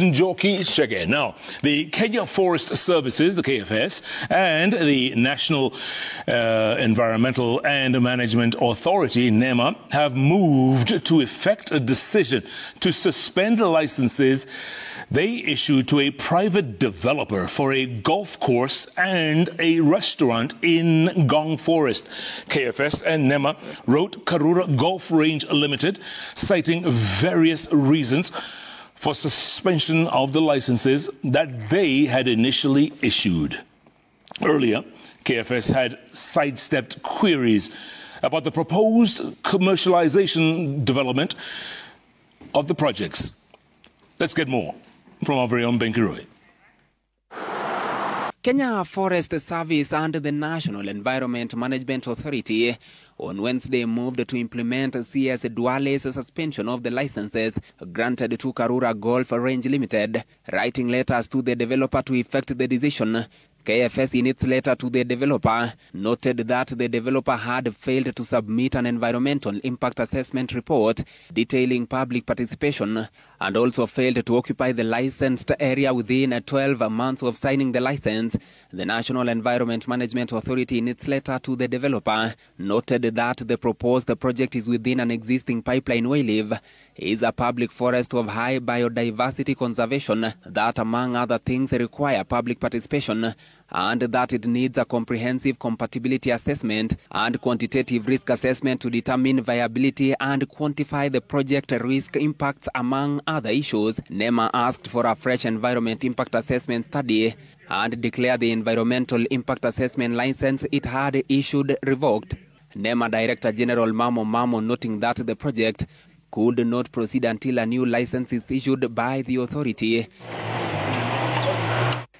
Njoki Shege. Now, the Kenya Forest Services, the KFS, and the National Environmental and Management Authority, NEMA, have moved to effect a decision to suspend the licenses they issued to a private developer for a golf course and a restaurant in Gong Forest. KFS and NEMA wrote Karura Golf Range Limited, citing various reasons for suspension of the licenses that they had initially issued. Earlier, KFS had sidestepped queries about the proposed commercialization development of the projects. Let's get more from our very own Benkiroi. Kenya Forest Service and the National Environment Management Authority on Wednesday moved to implement CS Duale's suspension of the licenses granted to Karura Golf Range Limited, writing letters to the developer to effect the decision. KFS, in its letter to the developer, noted that the developer had failed to submit an environmental impact assessment report detailing public participation and also failed to occupy the licensed area within 12 months of signing the license. The National Environment Management Authority, in its letter to the developer, noted that the proposed project is within an existing pipeline wayleave, is a public forest of high biodiversity conservation that, among other things, require public participation, and that it needs a comprehensive compatibility assessment and quantitative risk assessment to determine viability and quantify the project risk impacts, among other issues. NEMA asked for a fresh environment impact assessment study and declared the environmental impact assessment license it had issued revoked. NEMA Director General Mamo noting that the project could not proceed until a new license is issued by the authority.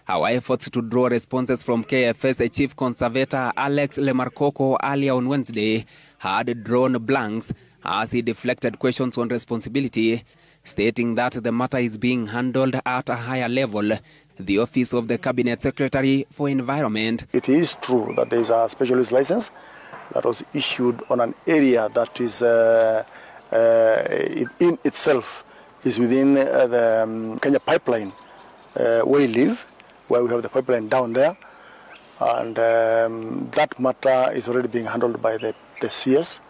Our efforts to draw responses from KFS Chief Conservator Alex Lemarkoko earlier on Wednesday had drawn blanks as he deflected questions on responsibility, stating that the matter is being handled at a higher level, the Office of the Cabinet Secretary for Environment. It is true that there is a specialist license that was issued on an area that is in itself is within the Kenya pipeline where we live, where we have the pipeline down there, and that matter is already being handled by the CS.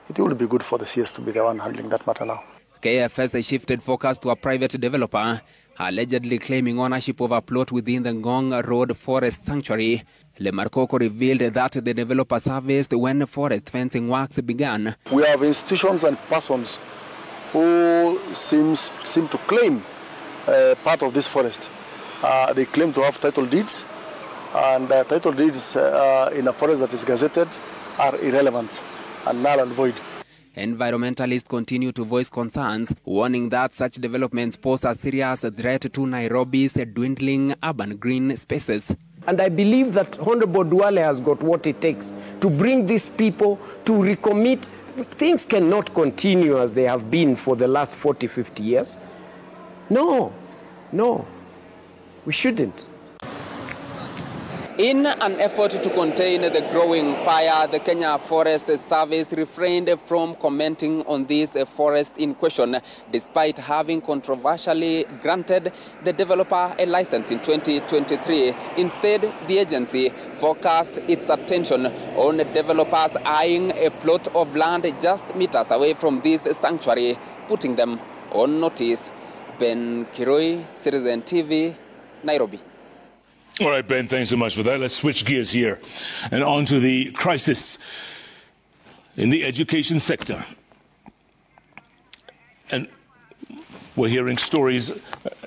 It would be good for the CS to be the one handling that matter now. KFS shifted focus to a private developer allegedly claiming ownership of a plot within the Ngong Road Forest Sanctuary. Lemarkoko revealed that the developer serviced when forest fencing works began. We have institutions and persons who seem to claim part of this forest. They claim to have title deeds, and title deeds in a forest that is gazetted are irrelevant and null and void. Environmentalists continue to voice concerns, warning that such developments pose a serious threat to Nairobi's dwindling urban green spaces. And I believe that Honorable Duale has got what it takes to bring these people to recommit. Things cannot continue as they have been for the last 40, 50 years. No, we shouldn't. In an effort to contain the growing fire, the Kenya Forest Service refrained from commenting on this forest in question, despite having controversially granted the developer a license in 2023. Instead, the agency focused its attention on developers eyeing a plot of land just meters away from this sanctuary, putting them on notice. Ben Kiroi, Citizen TV, Nairobi. All right, Ben, thanks so much for that. Let's switch gears here and on to the crisis in the education sector. And we're hearing stories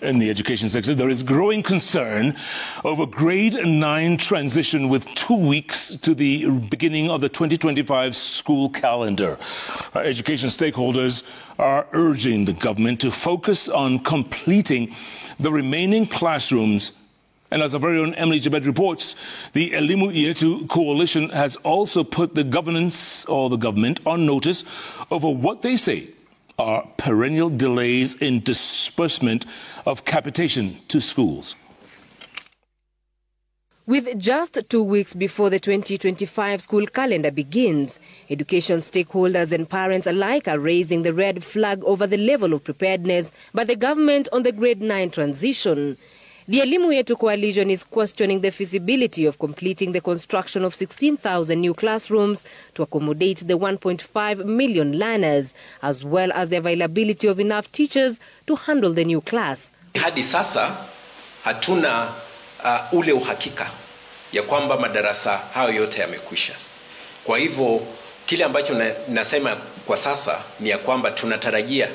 in the education sector. There is growing concern over grade 9 transition with 2 weeks to the beginning of the 2025 school calendar. Our education stakeholders are urging the government to focus on completing the remaining classrooms. And as our very own Emily Jabed reports, the Elimu Yetu coalition has also put the government on notice over what they say are perennial delays in disbursement of capitation to schools. With just 2 weeks before the 2025 school calendar begins, education stakeholders and parents alike are raising the red flag over the level of preparedness by the government on the grade 9 transition. The Elimu Yetu coalition is questioning the feasibility of completing the construction of 16,000 new classrooms to accommodate the 1.5 million learners, as well as the availability of enough teachers to handle the new class. Hadi sasa hatuna ule uhakika ya kwamba madarasa hayo yote yamekwisha. Kwa hivyo kile ambacho nasema kwa sasa ni ya kwamba tunatarajia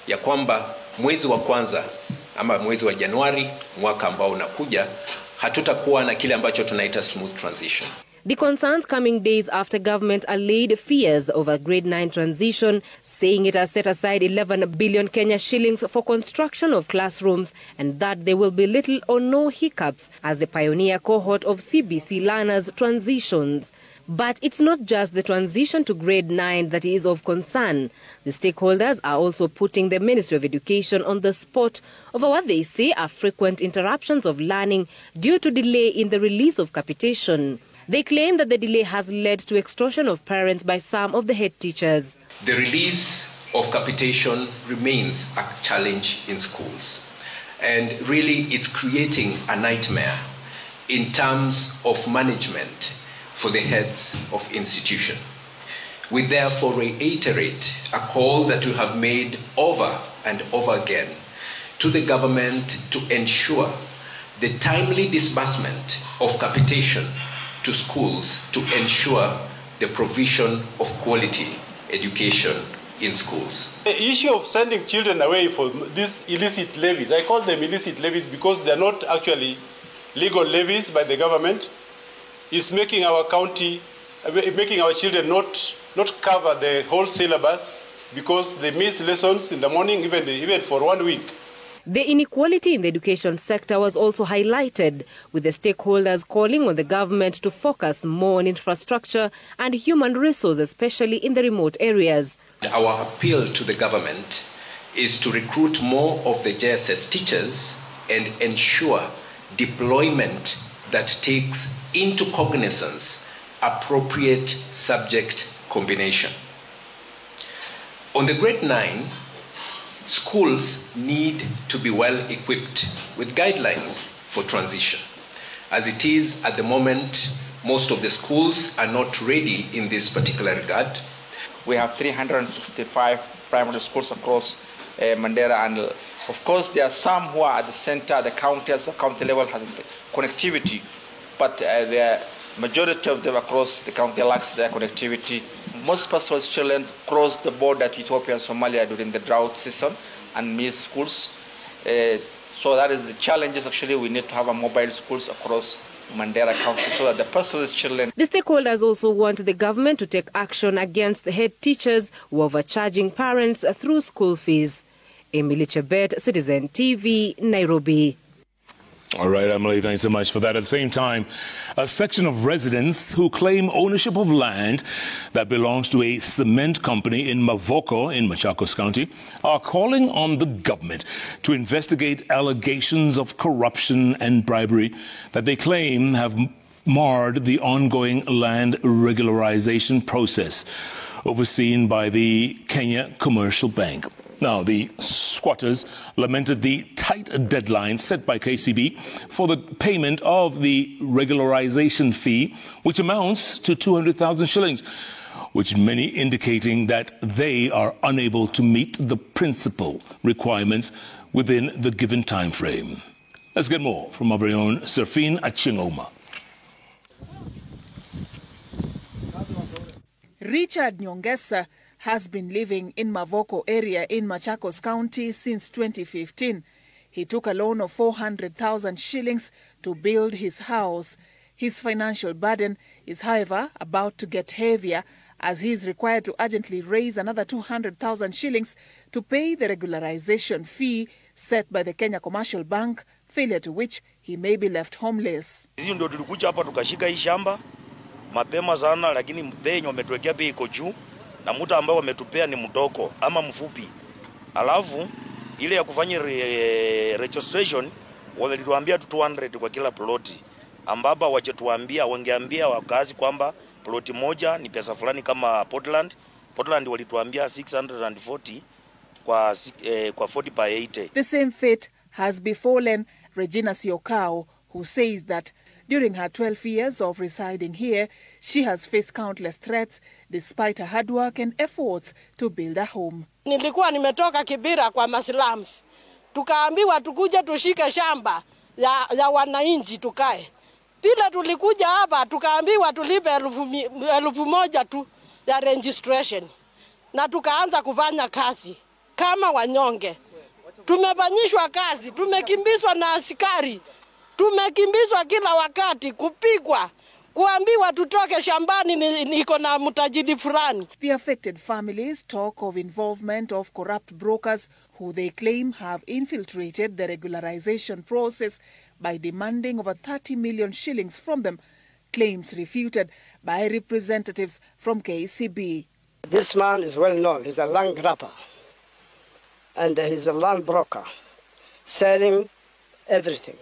ya kwamba mwezi wa kwanza ama mwezi wa Januari mwaka ambao unakuja hatutakuwa na kile ambacho tunaita smooth transition. The concerns coming days after government allayed fears over grade 9 transition, saying it has set aside 11 billion Kenya shillings for construction of classrooms and that there will be little or no hiccups as the pioneer cohort of CBC learners transitions. But it's not just the transition to grade 9 that is of concern. The stakeholders are also putting the Ministry of Education on the spot over what they say are frequent interruptions of learning due to delay in the release of capitation. They claim that the delay has led to extortion of parents by some of the head teachers. The release of capitation remains a challenge in schools. And really it's creating a nightmare in terms of management for the heads of institution. We therefore reiterate a call that we have made over and over again to the government to ensure the timely disbursement of capitation to schools to ensure the provision of quality education in schools. The issue of sending children away for these illicit levies, I call them illicit levies because they're not actually legal levies by the government, is making our county, making our children not cover the whole syllabus because they miss lessons in the morning, even for 1 week. The inequality in the education sector was also highlighted, with the stakeholders calling on the government to focus more on infrastructure and human resources, especially in the remote areas. Our appeal to the government is to recruit more of the JSS teachers and ensure deployment that takes into cognizance appropriate subject combination. On the grade 9, schools need to be well equipped with guidelines for transition. As it is at the moment, most of the schools are not ready in this particular regard. We have 365 primary schools across Mandera, and of course there are some who are at the center, the county level has connectivity, but the majority of them across the county lacks their connectivity. Most pastor's children cross the border to Ethiopia and Somalia during the drought season and miss schools. So that is the challenges. Actually, we need to have a mobile schools across Mandera County so that the pastor's children. The stakeholders also want the government to take action against the head teachers who are overcharging parents through school fees. Emily Chebet, Citizen TV, Nairobi. All right, Emily, thanks so much for that. At the same time, a section of residents who claim ownership of land that belongs to a cement company in Mavoko in Machakos County are calling on the government to investigate allegations of corruption and bribery that they claim have marred the ongoing land regularization process overseen by the Kenya Commercial Bank. Now, the squatters lamented the tight deadline set by KCB for the payment of the regularization fee, which amounts to 200,000 shillings, which many indicating that they are unable to meet the principal requirements within the given time frame. Let's get more from our very own Serfine Achingoma. Richard Nyongesa has been living in Mavoko area in Machakos County since 2015. He took a loan of 400,000 shillings to build his house. His financial burden is, however, about to get heavier as he is required to urgently raise another 200,000 shillings to pay the regularization fee set by the Kenya Commercial Bank, failure to which he may be left homeless. Sisi ndio tulikuja hapa tukashika hii shamba mapema sana, lakini bei wametuwekea bei iko juu na mtu ambao wametupea ni mdogo ama mfupi. Alafu ile ya kufanya registration walituambia 200 kwa kila ploti. ambaba wachetuambia wangeambia wakazi kwamba ploti moja ni pesa fulani kama Portland walituambia 640 kwa 40 by 80. The same fate has befallen Regina Siokao, who says that during her 12 years of residing here, she has faced countless threats despite her hard work and efforts to build a home. Nilikuwa nimetoka Kibira kwa maslums. Tukaambiwa tukuje tushike shamba ya wananchi tukae. Bila tulikuja hapa tukaambiwa tulipe 1,000 tu ya registration. Na tukaanza kufanya kazi kama wanyonge. Tumefanyishwa kazi, tumekimbizwa na askari. Tumekimbizwa kila wakati, kupigwa, kuambiwa tutoke shambani niko na mtajiri fulani. The affected families talk of involvement of corrupt brokers who they claim have infiltrated the regularization process by demanding over 30 million shillings from them, claims refuted by representatives from KCB. This man is well known. He's a land grabber and he's a land broker, selling everything.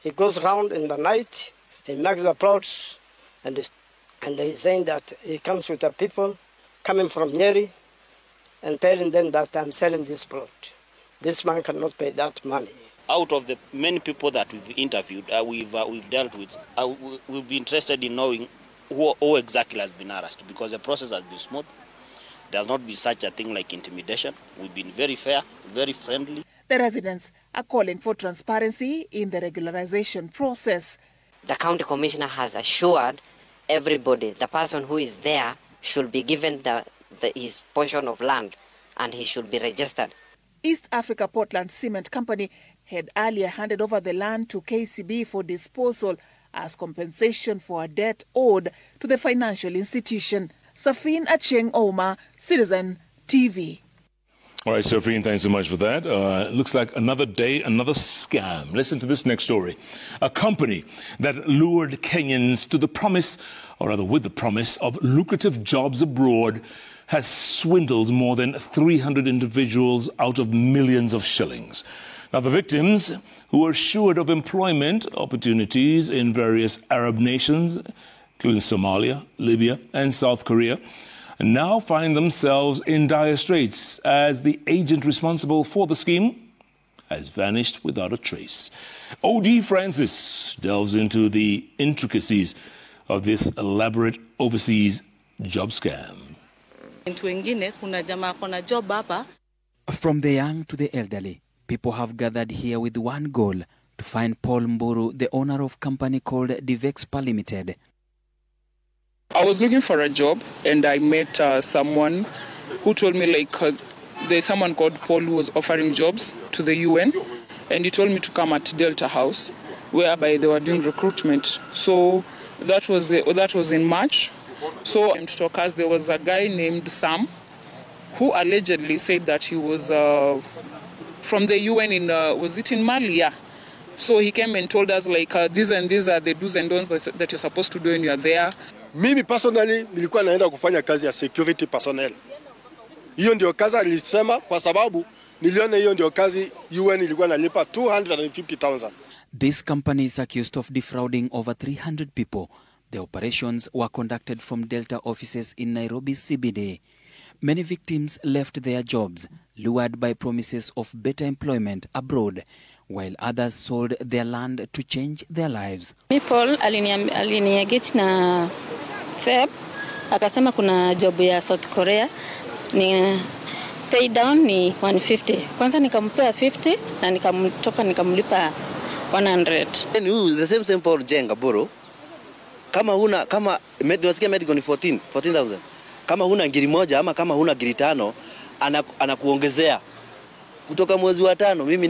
He goes around in the night, he makes the plots, and he's saying that he comes with the people coming from Nyeri and telling them that I'm selling this plot. This man cannot pay that money. Out of the many people that we've interviewed, we've dealt with, we'll be interested in knowing who exactly has been harassed, because the process has been smooth. There has not been such a thing like intimidation. We've been very fair, very friendly. The residents are calling for transparency in the regularization process. The county commissioner has assured everybody, the person who is there should be given his portion of land and he should be registered. East Africa Portland Cement Company had earlier handed over the land to KCB for disposal as compensation for a debt owed to the financial institution. Safin Acheng Oma, Citizen TV. All right, Sophie, thanks so much for that. Looks like another day, another scam. Listen to this next story. A company that lured Kenyans to the promise, or rather with the promise, of lucrative jobs abroad has swindled more than 300 individuals out of millions of shillings. Now, the victims, who were assured of employment opportunities in various Arab nations, including Somalia, Libya, and South Korea, now find themselves in dire straits as the agent responsible for the scheme has vanished without a trace. O.G. Francis delves into the intricacies of this elaborate overseas job scam. From the young to the elderly, people have gathered here with one goal: to find Paul Mburu, the owner of a company called Divexpa Limited. I was looking for a job and I met someone who told me there's someone called Paul who was offering jobs to the UN, and he told me to come at Delta House, whereby they were doing recruitment. So that was in March. So to talk us, there was a guy named Sam who allegedly said that he was from the UN was it in Mali? Yeah. So he came and told us these and these are the do's and don'ts that you're supposed to do when you're there. Mimi personally nilikuwa naenda kufanya kazi ya security personnel. Hiyo ndio kazi alisema, kwa sababu niliona hiyo ndio kazi UN ilikuwa nalipa 250,000. This company is accused of defrauding over 300 people. The operations were conducted from Delta offices in Nairobi CBD. Many victims left their jobs, lured by promises of better employment abroad, while others sold their land to change their lives. Paul aliniengage na Feb, akasema kuna job ya South Korea, ni pay down ni 150. Kwanza nikampea 50 na nikamlipa 100. The same Paul Jenga boro. Kama unasikia medical ni 14,000. Kama huna ngiri moja ama kama huna ngiri 5 anakuongezea. Kutoka mwezi wa 5 mimi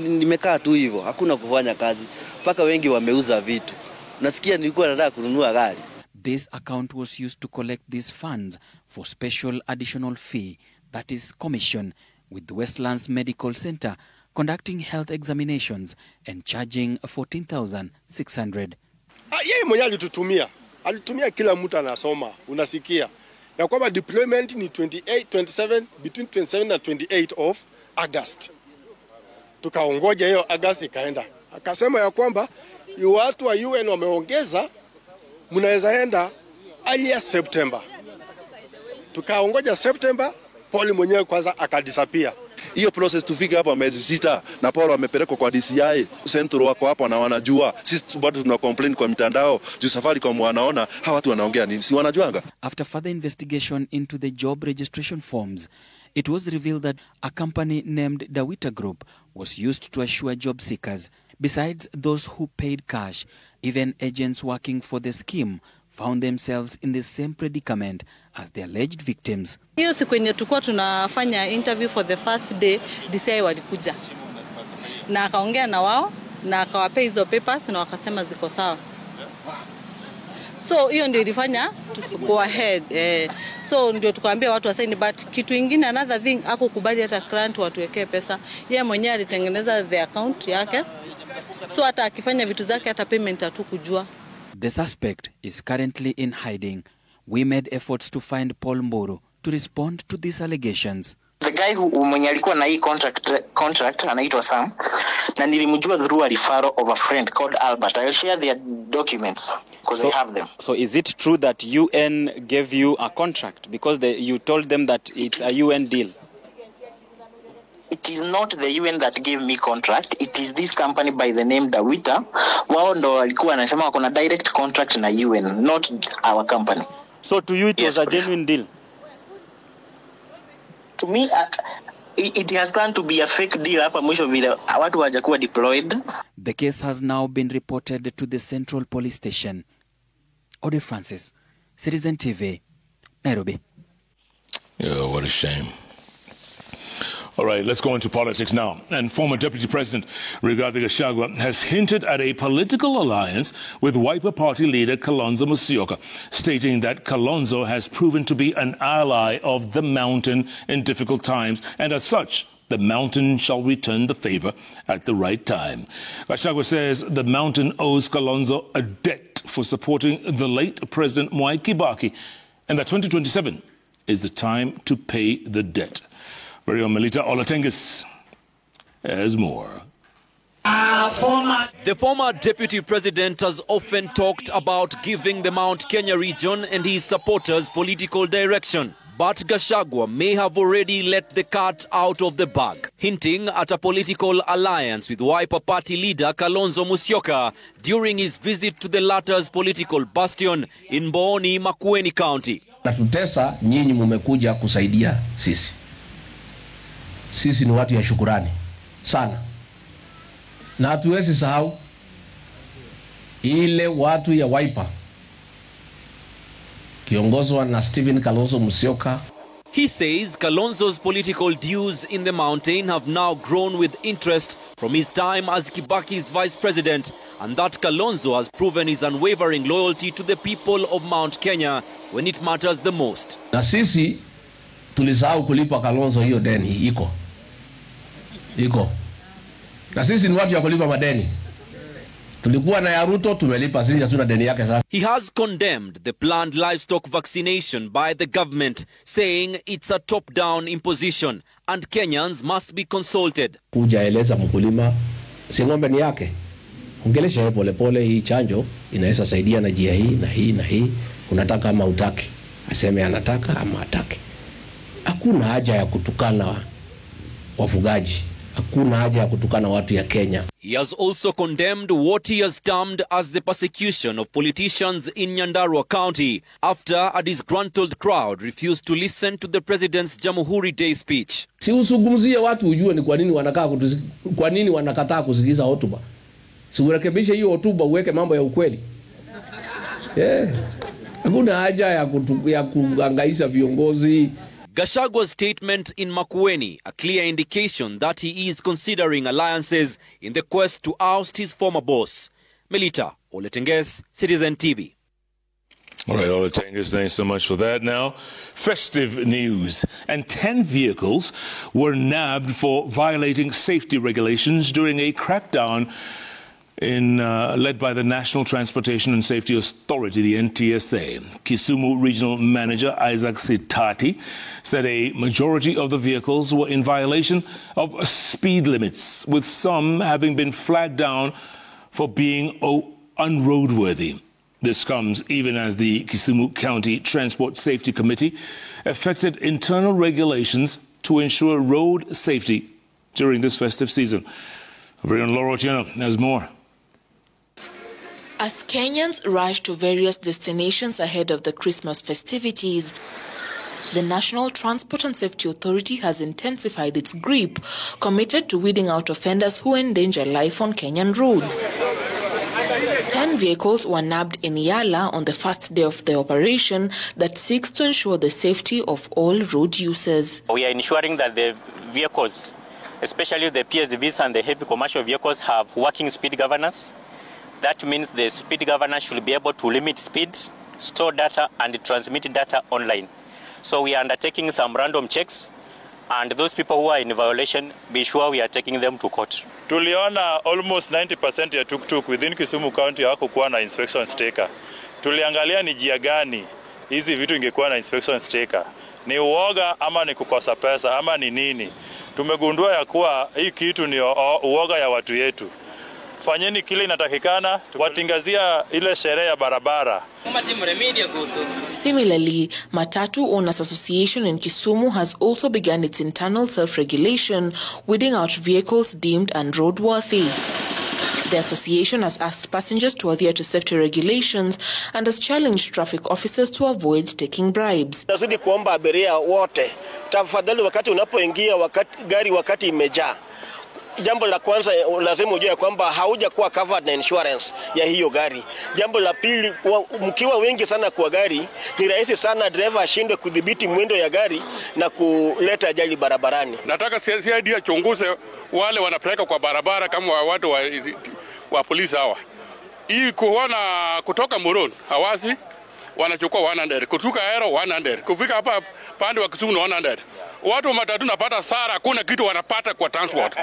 nimekaa tu hivyo, hakuna kufanya kazi. Paka wengi wameuza vitu. Nasikia nilikuwa nataka kununua gari. This account was used to collect these funds for special additional fee, that is commission, with the Westlands Medical Center conducting health examinations and charging 14,600. Yeye mwenyewe alitumia kila mtu anasoma, unasikia. Ya kwamba deployment ni between 27 na 28 of August. Tukaongoja hiyo August ikaenda. Akasema ya kwamba watu wa UN wameongeza, mnaweza enda earlier September. Tukaongoja September, Paul mwenyewe kwanza akadisappear. Hiyo process tufike hapa miezi 6 na Paul amepelekwa kwa DCI Central, wako hapa na wanajua. Sisi bado tuna complain kwa mitandao juu safari kwa wanaona hawa watu wanaongea nini, si wanajuanga. After further investigation into the job registration forms, it was revealed that a company named Dawita Group was used to assure job seekers. Besides those who paid cash, even agents working for the scheme found themselves in the same predicament as the alleged victims. Hiyo siku yenye tulikuwa tunafanya interview for the first day, DCI walikuja na akaongea na wao na akawapea hizo papers na wakasema ziko sawa. So hiyo ndio ilifanya go ahead. So ndio tukaambia watu wasaini, but kitu kingine, another thing, hakukubali hata client watuwekee pesa. Yeye mwenyewe alitengeneza the account yake, so hata akifanya vitu zake hata payment hatukujua. The suspect is currently in hiding. We made efforts to find Paul Mburu to respond to these allegations. The guy who mwenye alikuwa na hii contract anaitwa Sam, na nilimjua through a referral of a friend called Albert. I'll share their documents because I have them. So is it true that UN gave you a contract because you told them that it's a UN deal? It is not the UN that gave me contract. It is this company by the name Dawita. Wao ndo walikuwa wanasema wako na direct contract na UN, not our company. So to you it was a genuine deal? To me, it has turned to be a fake deal hapa mwisho vile watu hawajakuwa deployed. The case has now been reported to the Central Police Station. Ode Francis, Citizen TV, Nairobi. Yeah, what a shame. All right, let's go into politics now. And former Deputy President Rigathi Gachagua has hinted at a political alliance with Wiper Party leader Kalonzo Musyoka, stating that Kalonzo has proven to be an ally of the Mountain in difficult times, and as such, the Mountain shall return the favor at the right time. Gachagua says the Mountain owes Kalonzo a debt for supporting the late President Mwai Kibaki, and that 2027 is the time to pay the debt. Very own Melita Olatengus has more. The former deputy president has often talked about giving the Mount Kenya region and his supporters political direction. But Gachagua may have already let the cat out of the bag, hinting at a political alliance with Wiper Party leader Kalonzo Musyoka during his visit to the latter's political bastion in Mbooni, Makueni County. Natutesa, nyinyi mumekuja kusaidia sisi. Sisi ni watu ya shukurani sana, na hatuwezi sahau ile watu ya Wiper kiongozwa na Stephen Kalonzo Musyoka. He says Kalonzo's political dues in the Mountain have now grown with interest from his time as Kibaki's vice president, and that Kalonzo has proven his unwavering loyalty to the people of Mount Kenya when it matters the most. Na sisi tulisahau kulipa Kalonzo hiyo deni. Iko. Na sisi ni watu ya kulipa madeni. Tulikuwa na ya Ruto, tumelipa, sisi hatuna deni yake sasa. He has condemned the planned livestock vaccination by the government, saying it's a top-down imposition and Kenyans must be consulted. Kujaeleza mkulima si ng'ombe ni yake. Ongelesha yeye polepole, hii chanjo inaweza saidia na njia hii na hii na hii. Unataka ama utaki. Aseme anataka ama atake. Hakuna haja ya kutukana wafugaji. Hakuna haja ya kutukana watu ya Kenya. He has also condemned what he has termed as the persecution of politicians in Nyandarua County after a disgruntled crowd refused to listen to the president's Jamhuri Day speech. Si usungumzie watu ujue ni kwa nini wanakataa kusikiza hotuba. Si urekebishe hiyo hotuba uweke mambo ya ukweli. Hakuna haja ya kuangaisha viongozi. Gachagua's statement in Makueni, a clear indication that he is considering alliances in the quest to oust his former boss. Melita Oletenges, Citizen TV. All right, Oletenges, thanks so much for that. Now, festive news. And 10 vehicles were nabbed for violating safety regulations during a crackdown led by the National Transportation and Safety Authority, the NTSA. Kisumu Regional Manager Isaac Sitati said a majority of the vehicles were in violation of speed limits, with some having been flagged down for being unroadworthy. This comes even as the Kisumu County Transport Safety Committee effected internal regulations to ensure road safety during this festive season. Very own Laura Otieno has more. As Kenyans rush to various destinations ahead of the Christmas festivities, the National Transport and Safety Authority has intensified its grip, committed to weeding out offenders who endanger life on Kenyan roads. 10 vehicles were nabbed in Yala on the first day of the operation that seeks to ensure the safety of all road users. We are ensuring that the vehicles, especially the PSVs and the heavy commercial vehicles, have working speed governors. That means the speed governor should be able to limit speed, store data, and transmit data online. So we are undertaking some random checks, and those people who are in violation, be sure we are taking them to court. Tuliona almost 90% ya tuk-tuk within Kisumu County hakukuwa na inspection sticker. Tuliangalia ni njia gani hizi vitu ingekuwa na inspection sticker. Ni uoga ama ni kukosa pesa ama ni nini? Tumegundua ya kuwa hii kitu ni uoga ya watu yetu. Fanyeni kile inatakikana, watingazia ile sherehe ya barabara. Similarly, Matatu Owners Association in Kisumu has also begun its internal self-regulation, weeding out vehicles deemed unroadworthy. The association has asked passengers to adhere to safety regulations and has challenged traffic officers to avoid taking bribes. Nazidi kuomba abiria wote, tafadhali wakati unapoingia gari wakati imejaa, jambo la kwanza lazima ujue kwamba haujakuwa covered na insurance ya hiyo gari. Jambo la pili, mkiwa wengi sana kwa gari, ni rahisi sana driver ashindwe kudhibiti mwendo ya gari na kuleta ajali barabarani. Nataka CID achunguze wale wanapeleka kwa barabara kama watu wa polisi hawa. Hii kuona kutoka Muron, Hawasi wanachukua 100, kutoka Aero 100, kufika hapa pande wa Kisumu 100. Watu wa matatu napata sara, kuna kitu wanapata kwa transport.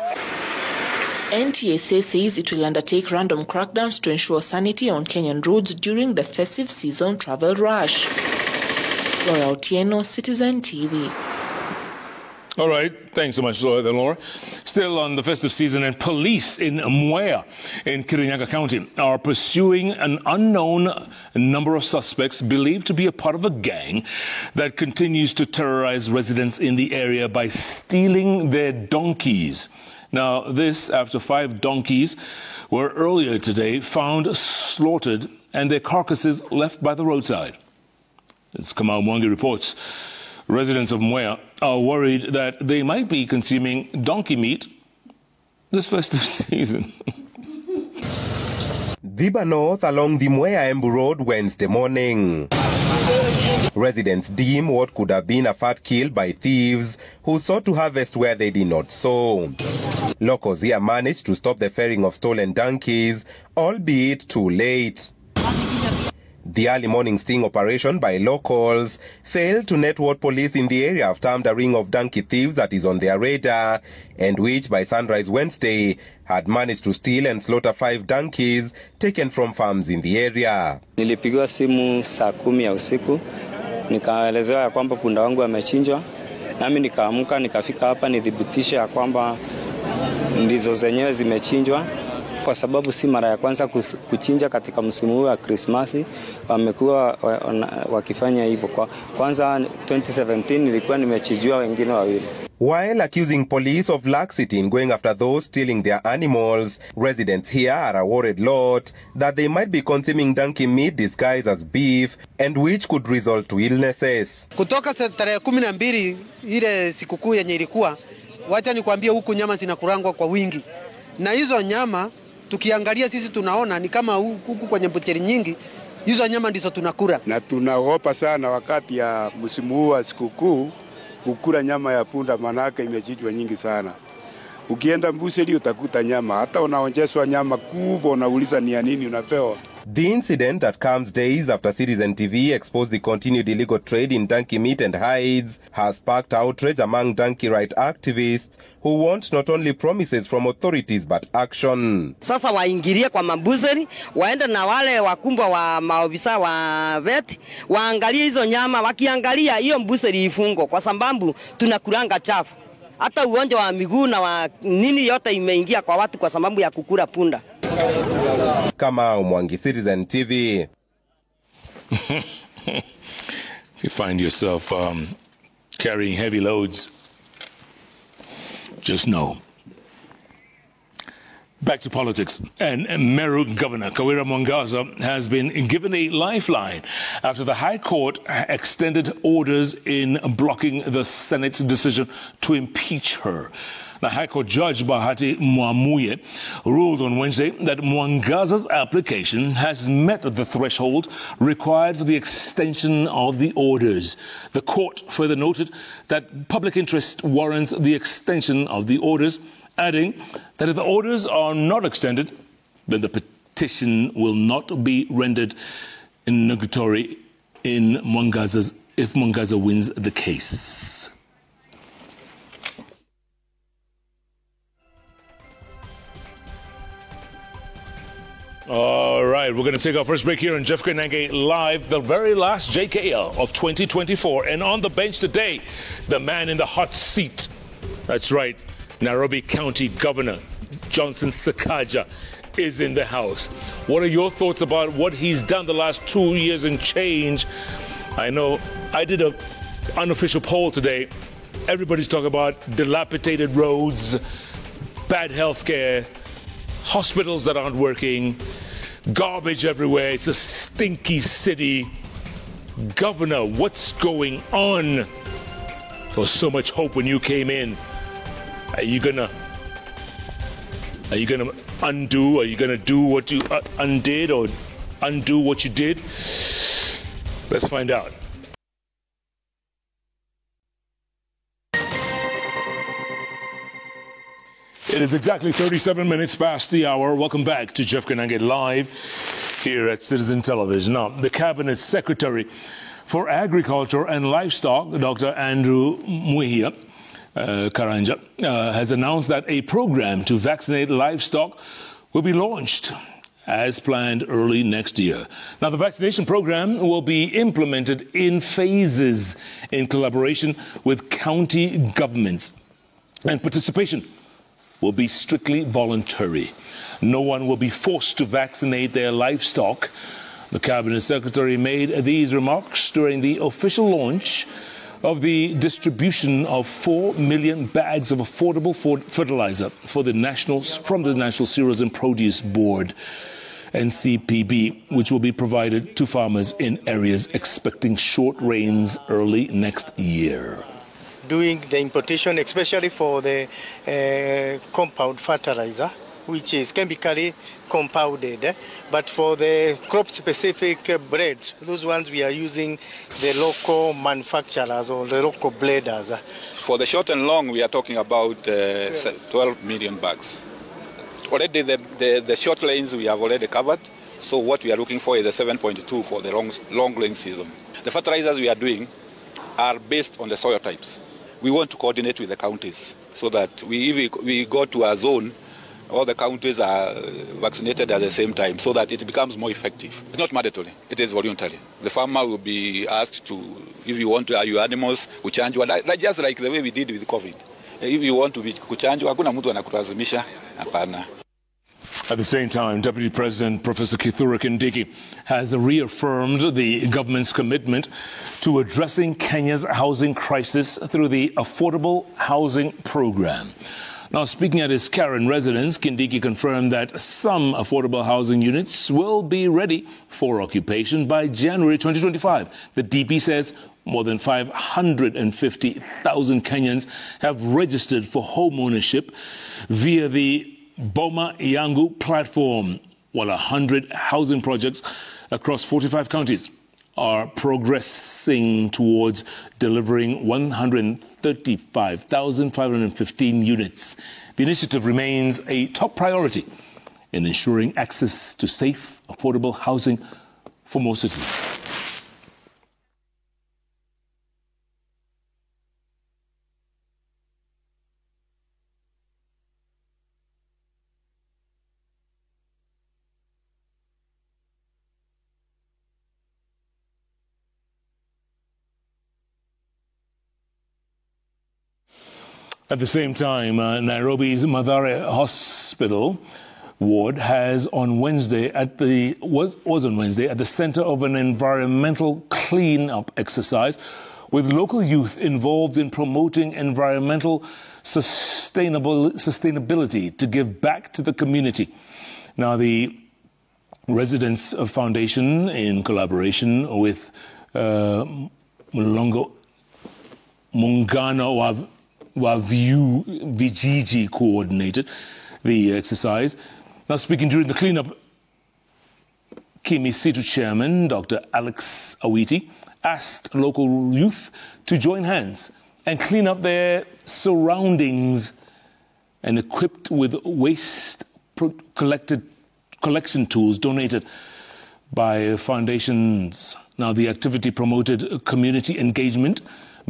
NTSA says it will undertake random crackdowns to ensure sanity on Kenyan roads during the festive season travel rush. Laura Otieno, Citizen TV. All right. Thanks so much, Laura. Still on the festive season, and police in Mwea in Kirinyaga County are pursuing an unknown number of suspects believed to be a part of a gang that continues to terrorize residents in the area by stealing their donkeys. Now, this after 5 donkeys were earlier today found slaughtered and their carcasses left by the roadside. As Kamau Mwangi reports, residents of Mwea are worried that they might be consuming donkey meat this festive season. Viba North along the Mwea-Embu Road Wednesday morning. Residents deem what could have been a fat kill by thieves who sought to harvest where they did not sow. Locals here managed to stop the ferrying of stolen donkeys, albeit too late. The early morning sting operation by locals failed to net what police in the area have termed a ring of donkey thieves that is on their radar, and which by sunrise Wednesday had managed to steal and slaughter 5 donkeys taken from farms in the area. Nilipigiwa simu saa 10 ya usiku, nikaelezewa ya kwamba punda wangu amechinjwa, nami nikaamka nikafika hapa nidhibitisha ya kwamba ndizo zenyewe zimechinjwa. Kwa sababu si mara ya kwanza kuchinja katika msimu huu wa Krismasi, wamekuwa wakifanya hivyo. Kwanza 2017 nilikuwa nimechinjwa wengine 2. While accusing police of laxity in going after those stealing their animals, residents here are a worried lot that they might be consuming donkey meat disguised as beef and which could result to illnesses. Kutoka tarehe 12 ile sikukuu yenye ilikuwa, wacha nikwambie huku nyama zinakurangwa kwa wingi. Na hizo nyama tukiangalia sisi tunaona ni kama huku kwenye bucheri nyingi hizo nyama ndizo tunakula. Na tunaogopa sana wakati ya msimu huu wa sikukuu kukula nyama ya punda, manake imechinjwa nyingi sana. Ukienda Mbuseli utakuta nyama, hata unaonjeswa nyama kubwa unauliza ni ya nini unapewa. The incident that comes days after Citizen TV exposed the continued illegal trade in donkey meat and hides has sparked outrage among donkey right activists who want not only promises from authorities but action. Sasa waingilie kwa mabuseri, waende na wale wakumbwa wa maofisa wa vet, waangalie hizo nyama, wakiangalia hiyo mbuseri ifungo kwa sababu tunakulanga chafu. Hata ugonjwa wa miguu na wa nini yote imeingia kwa watu kwa sababu ya kukula punda. Kamau Mwangi, Citizen TV. You find yourself carrying heavy loads, just know. Back to politics. And Meru Governor Kawira Mwangaza has been given a lifeline after the High Court extended orders in blocking the Senate's decision to impeach her. The High Court Judge Bahati Mwamuye ruled on Wednesday that Mwangaza's application has met the threshold required for the extension of the orders. The court further noted that public interest warrants the extension of the orders, adding that if the orders are not extended, then the petition will not be rendered nugatory if Mwangaza wins the case. All right, we're going to take our first break here on Jeff Koinange Live, the very last JKL of 2024. And on the bench today, the man in the hot seat. That's right, Nairobi County Governor Johnson Sakaja is in the house. What are your thoughts about what he's done the last 2 years and change? I know I did an unofficial poll today. Everybody's talking about dilapidated roads, bad health care, hospitals that aren't working, garbage everywhere. It's a stinky city. Governor, what's going on? There was so much hope when you came in. Are you gonna undo? Are you gonna do what you undid, or undo what you did? Let's find out. It is exactly 37 minutes past the hour. Welcome back to Jeff Koinange Live here at Citizen Television. Now, the Cabinet Secretary for Agriculture and Livestock, Dr. Andrew Muhia Karanja, has announced that a program to vaccinate livestock will be launched as planned early next year. Now, the vaccination program will be implemented in phases in collaboration with county governments, and participation will be strictly voluntary. No one will be forced to vaccinate their livestock. The Cabinet Secretary made these remarks during the official launch of the distribution of 4 million bags of affordable fertilizer from the National Cereals and Produce Board, NCPB, which will be provided to farmers in areas expecting short rains early next year. Doing the importation, especially for the compound fertilizer, which is chemically compounded. But for the crop-specific breeds, those ones we are using the local manufacturers or the local bladers. For the short and long, we are talking about 12 million bags. Already the short lanes we have already covered. So what we are looking for is a 7.2 for the long lane season. The fertilizers we are doing are based on the soil types. We want to coordinate with the counties so that if we go to a zone, all the counties are vaccinated at the same time so that it becomes more effective. It's not mandatory, it is voluntary. The farmer will be asked to, if you want to have your animals, kuchanjwa, just like the way we did with COVID. If you want to be kuchanjwa, hakuna mtu anakulazimisha, hapana. At the same time, Deputy President Professor Kithure Kindiki has reaffirmed the government's commitment to addressing Kenya's housing crisis through the Affordable Housing Program. Now, speaking at his Karen residence, Kindiki confirmed that some affordable housing units will be ready for occupation by January 2025. The DP says more than 550,000 Kenyans have registered for home ownership via the Boma Yangu platform, while 100 housing projects across 45 counties are progressing towards delivering 135,515 units. The initiative remains a top priority in ensuring access to safe, affordable housing for most citizens. At the same time, Nairobi's Mathare Hospital ward was on Wednesday at the center of an environmental clean-up exercise with local youth involved in promoting environmental sustainability to give back to the community. Now, the Residents Foundation, in collaboration with Muungano wa Vijiji, coordinated the exercise. Now, speaking during the cleanup, Kimisitu chairman, Dr. Alex Awiti, asked local youth to join hands and clean up their surroundings, and equipped with waste collection tools donated by foundations. Now, the activity promoted community engagement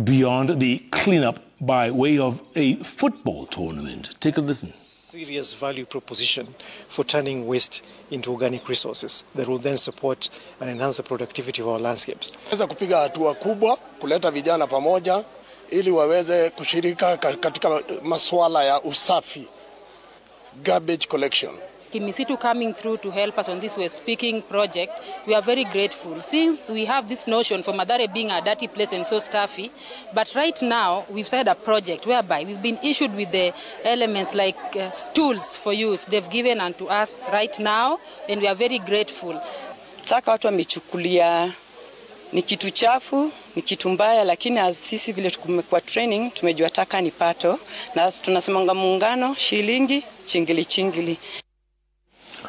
beyond the cleanup by way of a football tournament. Take a listen. Serious value proposition for turning waste into organic resources that will then support and enhance the productivity of our landscapes. Weza kupiga hatua kubwa kuleta vijana pamoja ili waweze kushirika katika masuala ya usafi, garbage collection. Kimisitu coming through to help us on this waste picking project, we are very grateful. Since we have this notion for Mathare being a dirty place and so stuffy, but right now we've started a project whereby we've been issued with the elements like tools for use. They've given unto us right now, and we are very grateful. Taka watu wamechukulia ni kitu chafu, ni kitu mbaya, lakini sisi vile tumekuwa training tumejua taka ni pato, na tunasemanga muungano shilingi chingili chingili.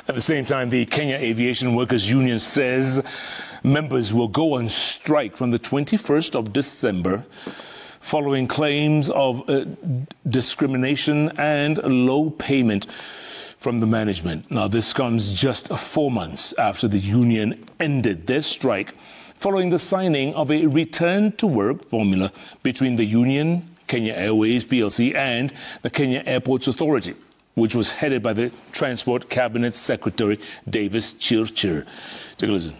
At the same time, the Kenya Aviation Workers Union says members will go on strike from the 21st of December following claims of discrimination and low payment from the management. Now, this comes just 4 months after the union ended their strike following the signing of a return-to-work formula between the union, Kenya Airways PLC, and the Kenya Airports Authority, which was headed by the Transport Cabinet Secretary Davis Chirchir. Take a listen.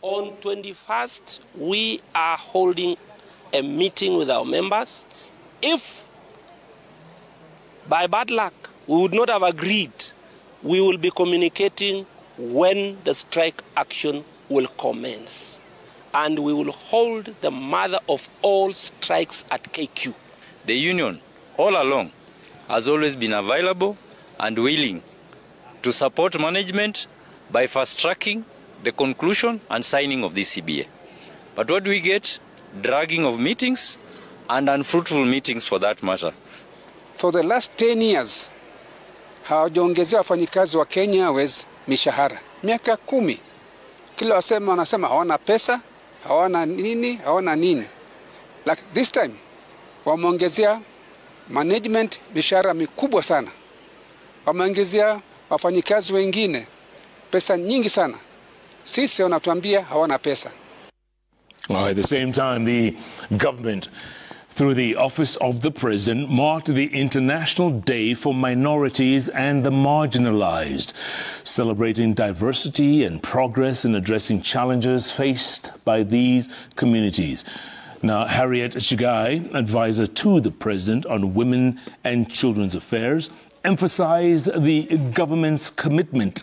On 21st, we are holding a meeting with our members. If by bad luck we would not have agreed, we will be communicating when the strike action will commence. And we will hold the mother of all strikes at KQ. The union, all along, has always been available and willing to support management by fast-tracking the conclusion and signing of this CBA. But what do we get? Dragging of meetings and unfruitful meetings for that matter. For the last 10 years, hawajaongezea wafanyikazi wa Kenya Airways mishahara. Miaka 10. Kila wanasema hawana pesa, hawana nini. Like this time, wameongezea management mishahara mikubwa sana. Wameongezea wafanyikazi wengine pesa nyingi sana. Sisi wanatuambia hawana pesa. At the same time, the government, through the Office of the President, marked the International Day for Minorities and the Marginalized, celebrating diversity and progress in addressing challenges faced by these communities. Now, Harriet Chigai, advisor to the President on Women and Children's Affairs, emphasized the government's commitment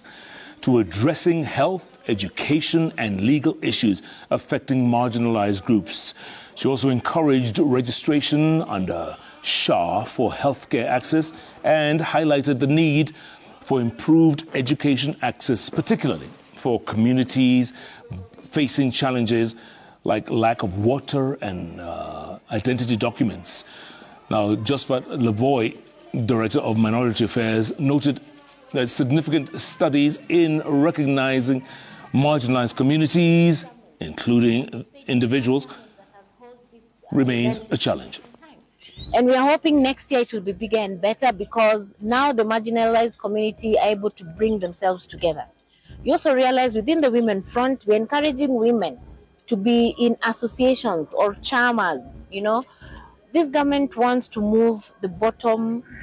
to addressing health, education, and legal issues affecting marginalized groups. She also encouraged registration under SHA for healthcare access and highlighted the need for improved education access, particularly for communities facing challenges like lack of water and identity documents. Now, Josephat Lavoy, Director of Minority Affairs, noted that significant studies in recognizing marginalized communities, including individuals, remains a challenge. And we are hoping next year it will be bigger and better, because now the marginalized community are able to bring themselves together. You also realize within the women front, we're encouraging women to be in associations or chamas. You know, this government wants to move the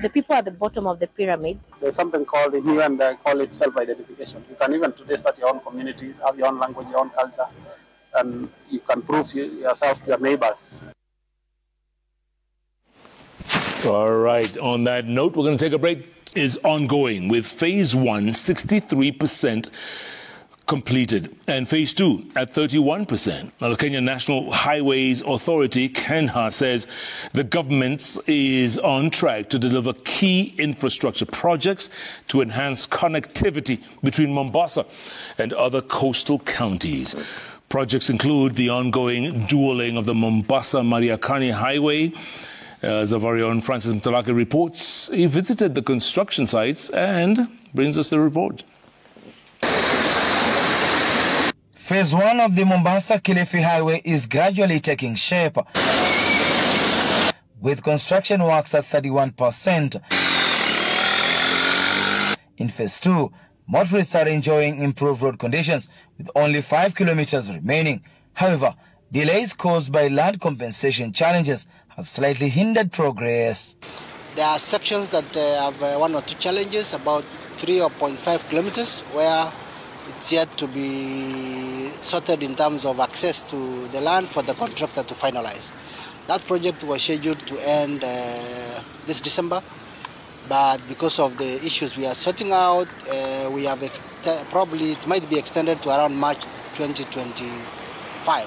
people at the bottom of the pyramid. There's something called in here, and they call it self-identification. You can even today start your own community, have your own language, your own culture, and you can prove yourself to your neighbors. All right. On that note, we're going to take a break. is ongoing, with Phase 1 63% completed and Phase 2 at 31%. Now, the Kenya National Highways Authority, KENHA, says the government is on track to deliver key infrastructure projects to enhance connectivity between Mombasa and other coastal counties. Projects include the ongoing dualling of the Mombasa-Mariakani Highway. As our very own Francis Mtalaki reports, he visited the construction sites and brings us the report. Phase 1 of the Mombasa Ki Highway is gradually taking shape, with construction works at 31%. In Phase 2, motorists are enjoying improved road conditions, with only 5 kilometers remaining. However, delays caused by land compensation challenges have slightly hindered progress. There are sections that have 1 or 2 challenges, about 3.5 kilometers, where it's yet to be sorted in terms of access to the land for the contractor to finalize. That project was scheduled to end this December, but because of the issues we are sorting out, we have probably it might be extended to around March 2025.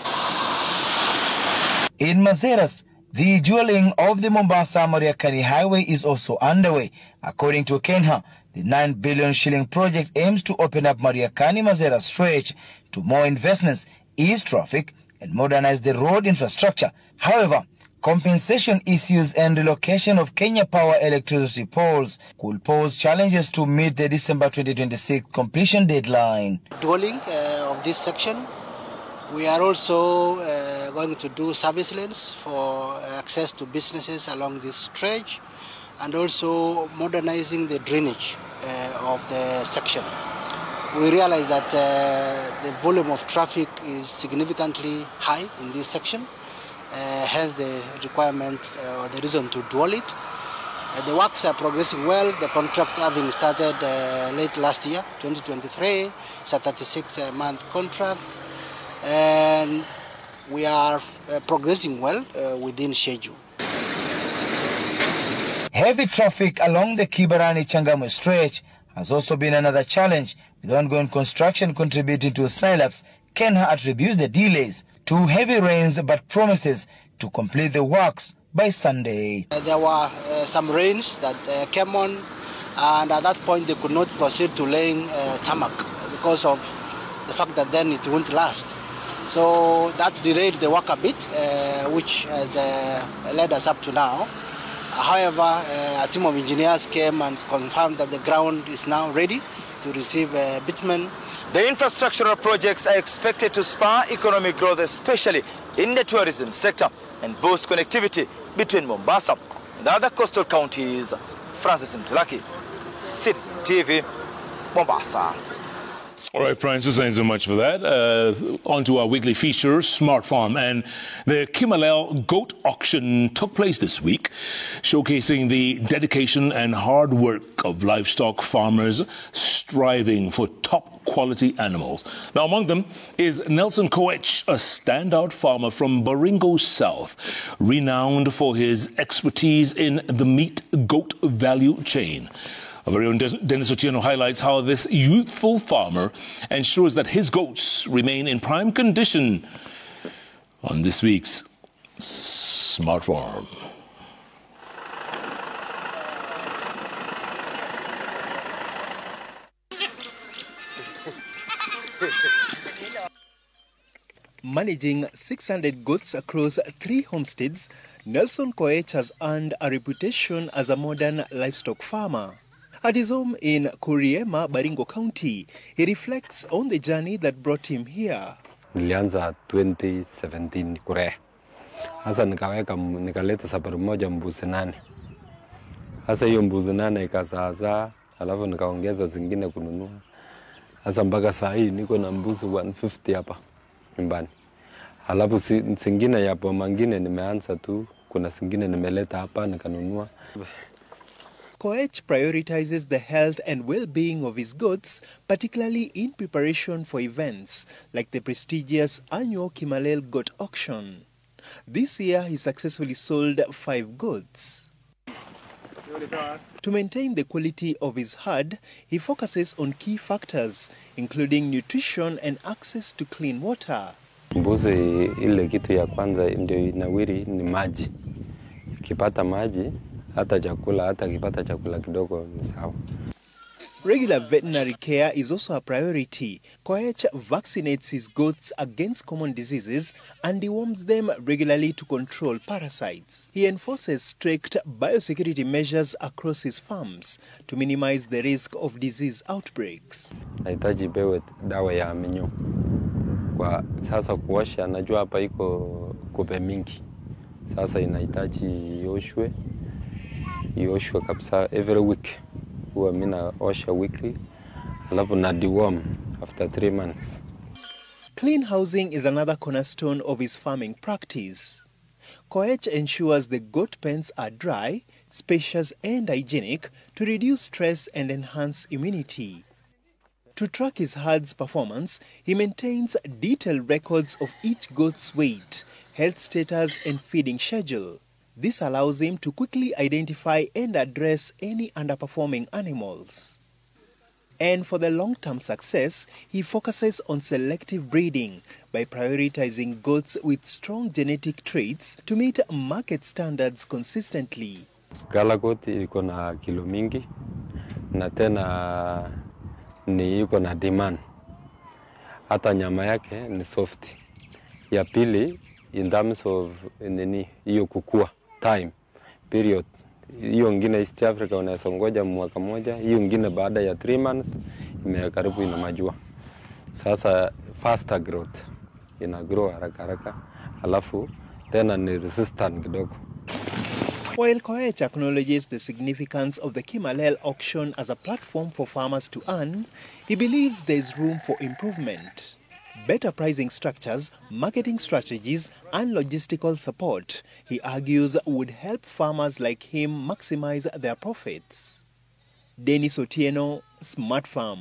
In Mazeras, the dualling of the Mombasa-Mariakani Highway is also underway. According to KENHA, the 9 billion shilling project aims to open up Mariakani-Mazera stretch to more investments, ease traffic, and modernize the road infrastructure. However, compensation issues and relocation of Kenya Power electricity poles could pose challenges to meet the December 2026 completion deadline. Dualling of this section, we are also going to do service lanes for access to businesses along this stretch, and also modernizing the drainage of the section. We realize that the volume of traffic is significantly high in this section, hence the requirement or the reason to dual it. The works are progressing well. The contract having started late last year, 2023, it's a 36-month contract, and we are progressing well within schedule. Heavy traffic along the Kibarani-Changamwe stretch has also been another challenge, with ongoing construction contributing to a snarl-ups. KENHA attributes the delays to heavy rains but promises to complete the works by Sunday. There were some rains that came on, and at that point they could not proceed to laying tarmac because of the fact that then it won't last. So that delayed the work a bit, which has led us up to now. However, a team of engineers came and confirmed that the ground is now ready to receive bitumen. The infrastructural projects are expected to spur economic growth, especially in the tourism sector, and boost connectivity between Mombasa and other coastal counties. Francis Mtalaki, Citizen TV, Mombasa. All right, Francis, thanks so much for that. On to our weekly feature, Smart Farm. And the Kimalel Goat Auction took place this week, showcasing the dedication and hard work of livestock farmers striving for top quality animals. Now, among them is Nelson Koech, a standout farmer from Baringo South, renowned for his expertise in the meat goat value chain. Our very own Dennis Otieno highlights how this youthful farmer ensures that his goats remain in prime condition on this week's Smart Farm. Managing 600 goats across 3 homesteads, Nelson Koech has earned a reputation as a modern livestock farmer. At his home in Kuriema, Baringo County, he reflects on the journey that brought him here. Nilianza 2017 Korea. Hasa nikaleta safari moja mbuzi 8. Hasa hiyo mbuzi 8 ikazaza, alafu nikaongeza zingine kununua. Hasa mpaka saa hii niko na mbuzi 150 hapa nyumbani. Alafu zingine yapo mangine nimeanza tu, kuna zingine nimeleta hapa nikanunua. Koech prioritizes the health and well-being of his goats, particularly in preparation for events like the prestigious annual Kimalel Goat Auction. This year, he successfully sold 5 goats. To maintain the quality of his herd, he focuses on key factors, including nutrition and access to clean water. Mbuzi ile kitu ya kwanza ndio inawiri ni maji. Kipata maji, hata kipata chakula kidogo ni sawa. Regular veterinary care is also a priority. Koech vaccinates his goats against common diseases and deworms them regularly to control parasites. He enforces strict biosecurity measures across his farms to minimize the risk of disease outbreaks. Nahitaji pewe dawa ya minyoo. Kwa sasa kuosha, najua hapa iko kupe mingi. Sasa inahitaji ioshwe kabisa every week. Huwa mimi naosha weekly, alafu na deworm after 3 months. Clean housing is another cornerstone of his farming practice. Koech ensures the goat pens are dry, spacious and hygienic to reduce stress and enhance immunity. To track his herd's performance, he maintains detailed records of each goat's weight, health status and feeding schedule. This allows him to quickly identify and address any underperforming animals. And for the long-term success, he focuses on selective breeding by prioritizing goats with strong genetic traits to meet market standards consistently. Gala goat iko na kilo mingi na tena ni iko na demand. Hata nyama yake ni soft. Ya pili, in terms of hiyo kukua time period, hiyo ngine East Africa unaweza ngoja mwaka moja, hiyo ngine baada ya 3 months imekaribu ina majua. Sasa faster growth, ina grow haraka alafu tena ni resistant kidogo. While Koech acknowledges the significance of the Kimalel auction as a platform for farmers to earn, he believes there is room for improvement. Better pricing structures, marketing strategies, and logistical support, he argues, would help farmers like him maximize their profits. Dennis Otieno, Smart Farm.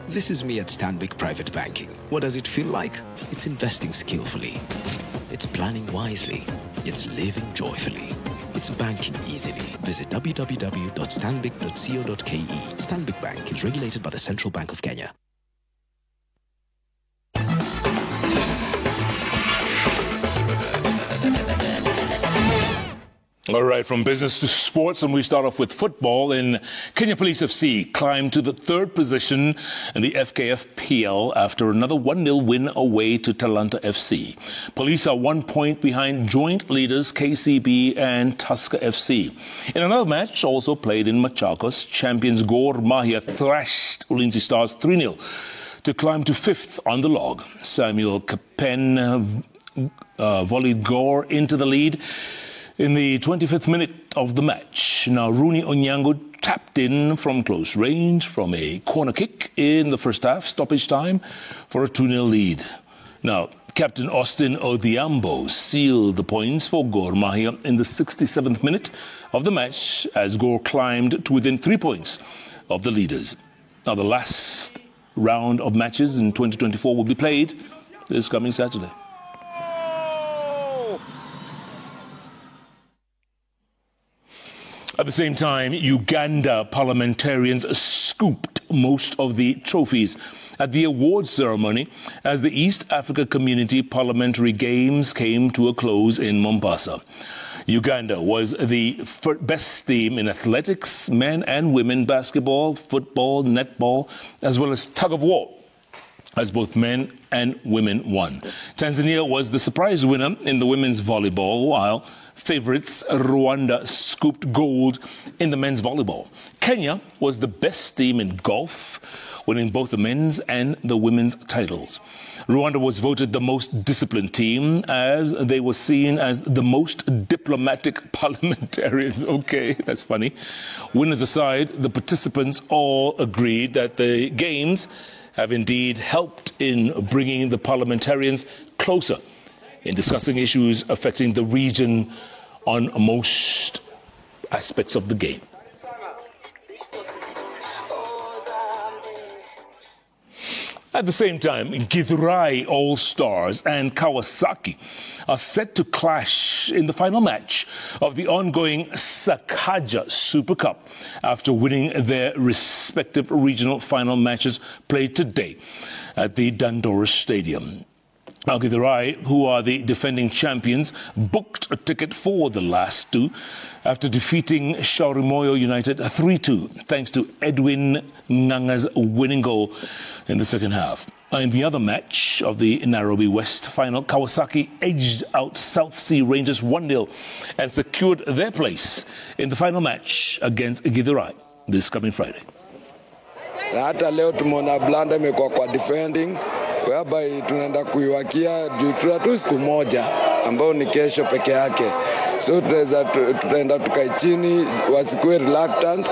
This is me at Stanbic Private Banking. What does it feel like? It's investing skillfully. It's planning wisely. It's living joyfully. It's banking easily. Visit www.stanbic.co.ke. Stanbic Bank is regulated by the Central Bank of Kenya. All right, from business to sports, and we start off with football. In Kenya Police FC climbed to the 3rd position in the FKFPL after another 1-0 win away to Talanta FC. Police are 1 point behind joint leaders KCB and Tusker FC. In another match, also played in Machakos, champions Gor Mahia thrashed Ulinzi Stars 3-0 to climb to 5th on the log. Samuel Kapen volleyed Gor into the lead in the 25th minute of the match. Now, Rooney Onyango tapped in from close range from a corner kick in the first half, stoppage time, for a 2-0 lead. Now, Captain Austin Odhiambo sealed the points for Gor Mahia in the 67th minute of the match as Gor climbed to within 3 points of the leaders. Now, the last round of matches in 2024 will be played this coming Saturday. At the same time, Uganda parliamentarians scooped most of the trophies at the awards ceremony as the East Africa Community Parliamentary Games came to a close in Mombasa. Uganda was the best team in athletics, men and women basketball, football, netball, as well as tug-of-war, as both men and women won. Tanzania was the surprise winner in the women's volleyball, while favourites Rwanda scooped gold in the men's volleyball. Kenya was the best team in golf, winning both the men's and the women's titles. Rwanda was voted the most disciplined team as they were seen as the most diplomatic parliamentarians. Okay, that's funny. Winners aside, the participants all agreed that the games have indeed helped in bringing the parliamentarians closer in discussing issues affecting the region on most aspects of the game. At the same time, Githurai All-Stars and Kawasaki are set to clash in the final match of the ongoing Sakaja Super Cup after winning their respective regional final matches played today at the Dandora Stadium. Now, Githurai, who are the defending champions, booked a ticket for the last two after defeating Shaurimoyo United 3-2, thanks to Edwin Nganga's winning goal in the second half. In the other match of the Nairobi West final, Kawasaki edged out South Sea Rangers 1-0 and secured their place in the final match against Githurai this coming Friday. Na hata leo tumeona blanda imekuwa kwa defending whereby tunaenda kuiwakia juu tuna tu siku moja ambao ni kesho peke yake, so tutaenda tukae chini, wasikuwe reluctant,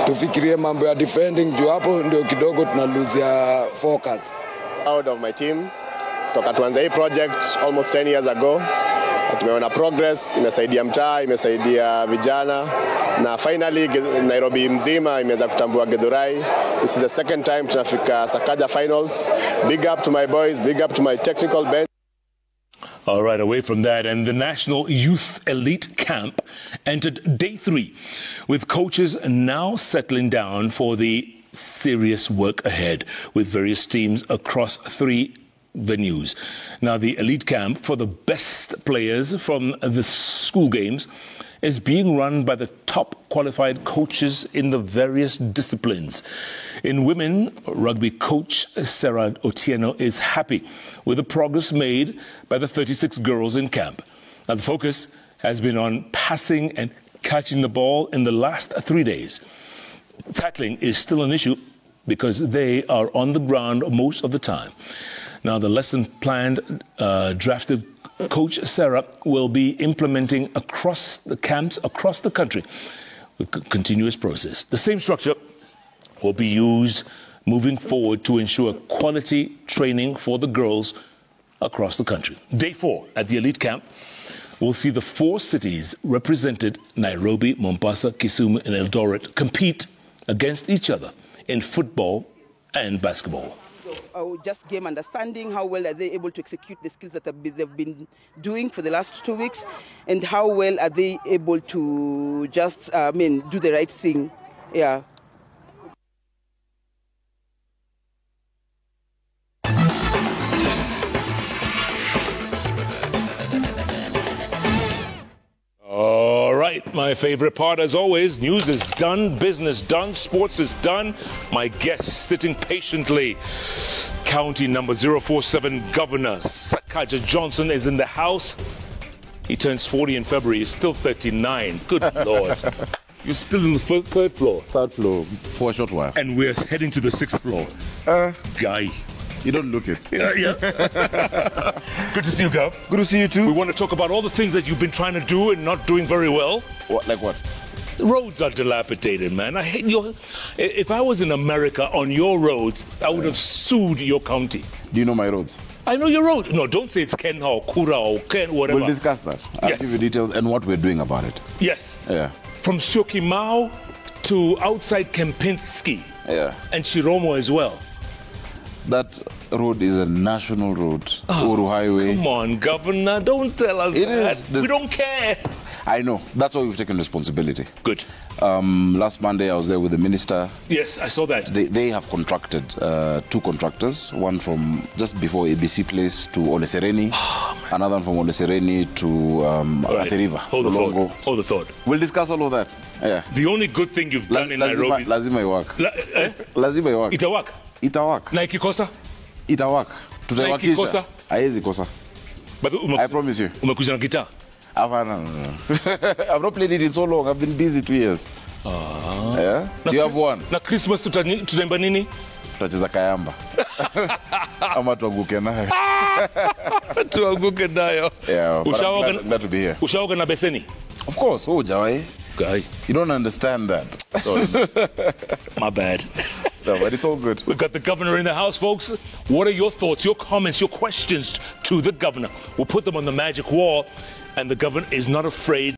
tufikirie mambo ya defending juu hapo ndio kidogo tuna lose ya focus. Proud of my team. Toka tuanze hii project almost 10 years ago, tumeona progress, imesaidia mtaa, imesaidia vijana, na finally Nairobi mzima imeweza kutambua Githurai. This is the second time tunafika Sakaja finals. Big up to my boys, big up to my technical bench. All right, away from that, and the National Youth Elite Camp entered day 3, with coaches now settling down for the serious work ahead with various teams across 3 venues. Now, the elite camp for the best players from the school games is being run by the top qualified coaches in the various disciplines. In women, rugby coach Sarah Otieno is happy with the progress made by the 36 girls in camp. Now, the focus has been on passing and catching the ball in the last 3 days. Tackling is still an issue because they are on the ground most of the time. Now, the lesson planned, drafted Coach Sarah will be implementing across the camps, across the country, with a continuous process. The same structure will be used moving forward to ensure quality training for the girls across the country. Day 4 at the elite camp will see the 4 cities represented, Nairobi, Mombasa, Kisumu, and Eldoret, compete against each other in football and basketball. Just game understanding, how well are they able to execute the skills that they've been doing for the last 2 weeks, and how well are they able to just, do the right thing. Yeah. All right, my favorite part as always, news is done, business done, sports is done. My guest sitting patiently, County number 047 Governor Sakaja Johnson is in the house. He turns 40 in February, he's still 39. Good Lord. You're still in the third floor? Third floor, for a short while. And we're heading to the 6th floor. Guy. You don't look it. Yeah. Good to see you, Gov. Good to see you too. We want to talk about all the things that you've been trying to do and not doing very well. What? Like what? The roads are dilapidated, man. I hate your. If I was in America on your roads, I would have sued your county. Do you know my roads? I know your road. No, don't say it's Kenha or Kura or Ken, whatever. We'll discuss that. I'll give you details and what we're doing about it. Yes. Yeah. From Syokimau to outside Kempinski. Yeah. And Chiromo as well. That road is a national road. Uru Highway. Come on, Governor, don't tell us that. We don't care. I know. That's why we've taken responsibility. Good. Last Monday, I was there with the minister. Yes, I saw that. They have contracted 2 contractors, one from just before ABC Place to Olesereni, another one from Olesereni to Athi River. Hold the thought. We'll discuss all of that. Yeah. The only good thing you've done in Nairobi. Lazima iwak. Lazima iwak. Itawak. Itawak. Na ikikosa? Itawak. Tutawakisha. Haiwezi kosa. I promise you. Umekuja na gitaa? No. I've not played it in so long. I've been busy 2 years. Yeah? Do you have one? Na Christmas tunaimba nini? Tutacheza kayamba. Ama tuanguke nayo. Tuanguke nayo. Yeah, glad to be here. Ushaoga na beseni? Of course. Oh, Jawai. Guy. You don't understand that. Sorry. My bad. No, but it's all good. We've got the governor in the house, folks. What are your thoughts, your comments, your questions to the governor? We'll put them on the magic wall, and the governor is not afraid